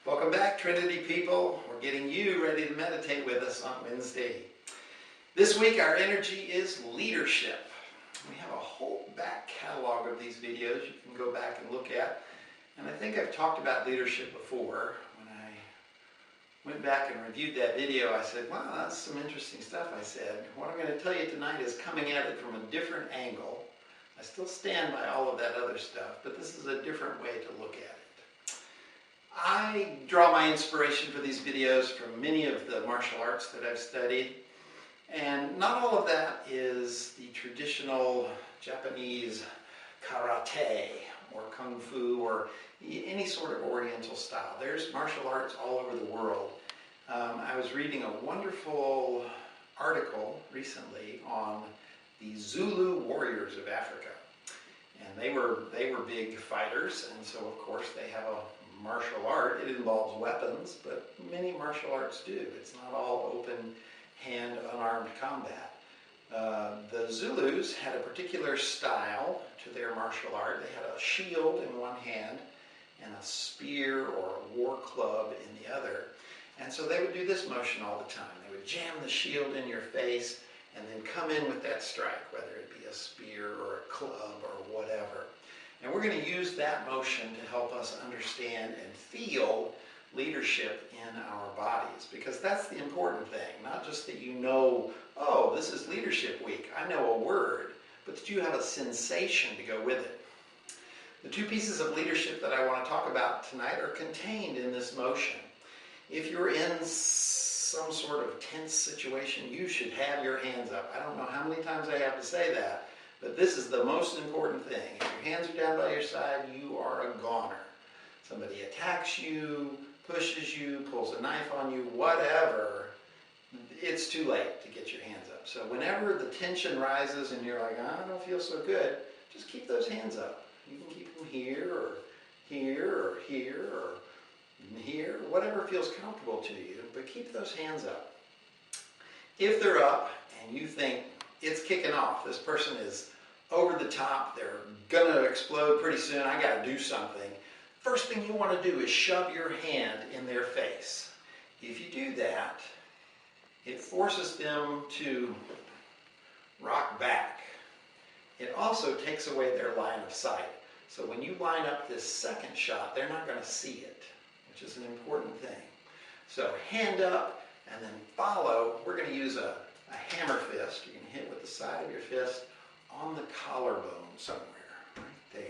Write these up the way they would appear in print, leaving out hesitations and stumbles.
Welcome back, Trinity people. We're getting you ready to meditate with us on Wednesday. This week our energy is leadership. We have a whole back catalog of these videos you can go back and look at. And I think I've talked about leadership before. When I went back and reviewed that video, I said, wow, that's some interesting stuff I said. What I'm going to tell you tonight is coming at it from a different angle. I still stand by all of that other stuff, but this is a different way to look at it. I draw my inspiration for these videos from many of the martial arts that I've studied, and not all of that is the traditional Japanese karate or kung fu or any sort of oriental style. There's martial arts all over the world. I was reading a wonderful article recently on the Zulu warriors of Africa, and they were big fighters, and so of course they have a martial art. It involves weapons, but many martial arts do. It's not all open hand, unarmed combat. The Zulus had a particular style to their martial art. They had a shield in one hand and a spear or a war club in the other. And so they would do this motion all the time. They would jam the shield in your face and then come in with that strike, whether it be a spear or a club or whatever. And we're going to use that motion to help us understand and feel leadership in our bodies, because that's the important thing. Not just that you know, oh, this is leadership week, I know a word, but that you have a sensation to go with it. The two pieces of leadership that I want to talk about tonight are contained in this motion. If you're in some sort of tense situation, you should have your hands up. I don't know how many times I have to say that, but this is the most important thing. If your hands are down by your side, you are a goner. Somebody attacks you, pushes you, pulls a knife on you, whatever, it's too late to get your hands up. So whenever the tension rises and you're like, I don't feel so good, just keep those hands up. You can keep them here or here or here or here, whatever feels comfortable to you, but keep those hands up. If they're up and you think it's kicking off, this person is over the top, they're gonna explode pretty soon, I gotta do something, first thing you want to do is shove your hand in their face. If you do that, it forces them to rock back. It also takes away their line of sight. So when you line up this second shot, they're not going to see it, which is an important thing. So hand up and then follow. We're going to use a hammer fist. You can hit with the side of your fist on the collarbone somewhere, right there.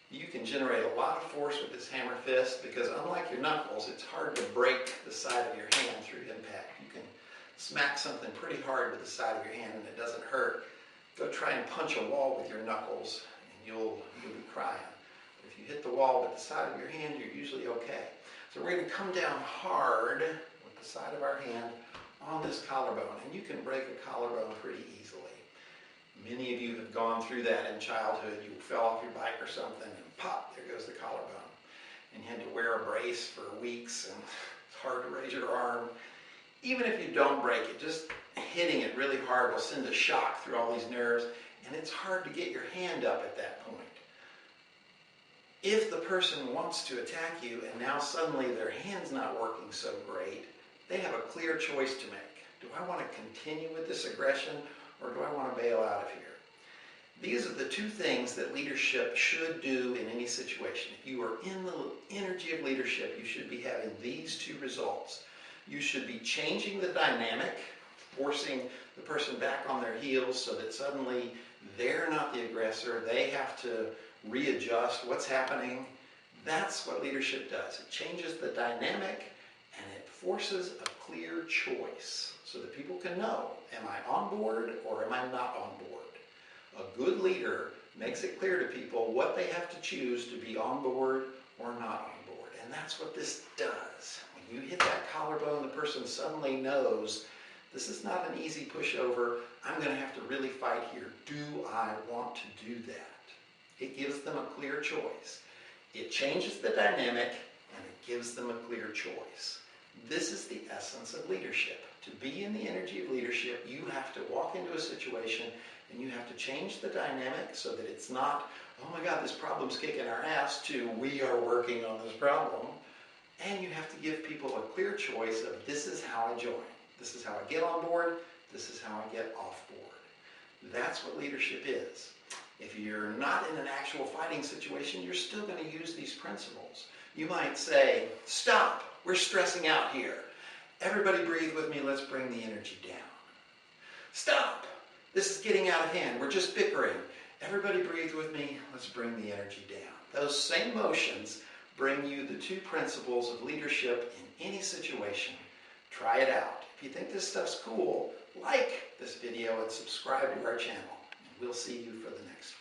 You can generate a lot of force with this hammer fist because unlike your knuckles, it's hard to break the side of your hand through impact. You can smack something pretty hard with the side of your hand and it doesn't hurt. Go try and punch a wall with your knuckles and you'll be crying. But if you hit the wall with the side of your hand, you're usually okay. So we're going to come down hard with the side of our hand on this collarbone, and you can break a collarbone pretty easily. Many of you have gone through that in childhood. You fell off your bike or something and pop, there goes the collarbone. And you had to wear a brace for weeks and it's hard to raise your arm. Even if you don't break it, just hitting it really hard will send a shock through all these nerves and it's hard to get your hand up at that point. If the person wants to attack you and now suddenly their hand's not working so great, they have a clear choice to make. Do I want to continue with this aggression or do I want to bail out of here? These are the two things that leadership should do in any situation. If you are in the energy of leadership, you should be having these two results. You should be changing the dynamic, forcing the person back on their heels so that suddenly they're not the aggressor. They have to readjust what's happening. That's what leadership does. It changes the dynamic and it forces a clear choice so that people can know, am I on board or am I not on board? A good leader makes it clear to people what they have to choose to be on board or not on board. And that's what this does. When you hit that collarbone, the person suddenly knows this is not an easy pushover. I'm going to have to really fight here. Do I want to do that? It gives them a clear choice. It changes the dynamic and it gives them a clear choice. This is the essence of leadership. To be in the energy of leadership, you have to walk into a situation and you have to change the dynamic so that it's not, oh my God, this problem's kicking our ass, to we are working on this problem. and you have to give people a clear choice of this is how I join. This is how I get on board. This is how I get off board. That's what leadership is. If you're not in an actual fighting situation, you're still going to use these principles. You might say, stop, we're stressing out here. Everybody breathe with me, let's bring the energy down. Stop, this is getting out of hand, we're just bickering. Everybody breathe with me, let's bring the energy down. Those same motions bring you the two principles of leadership in any situation. Try it out. If you think this stuff's cool, like this video and subscribe to our channel. And we'll see you for the next one.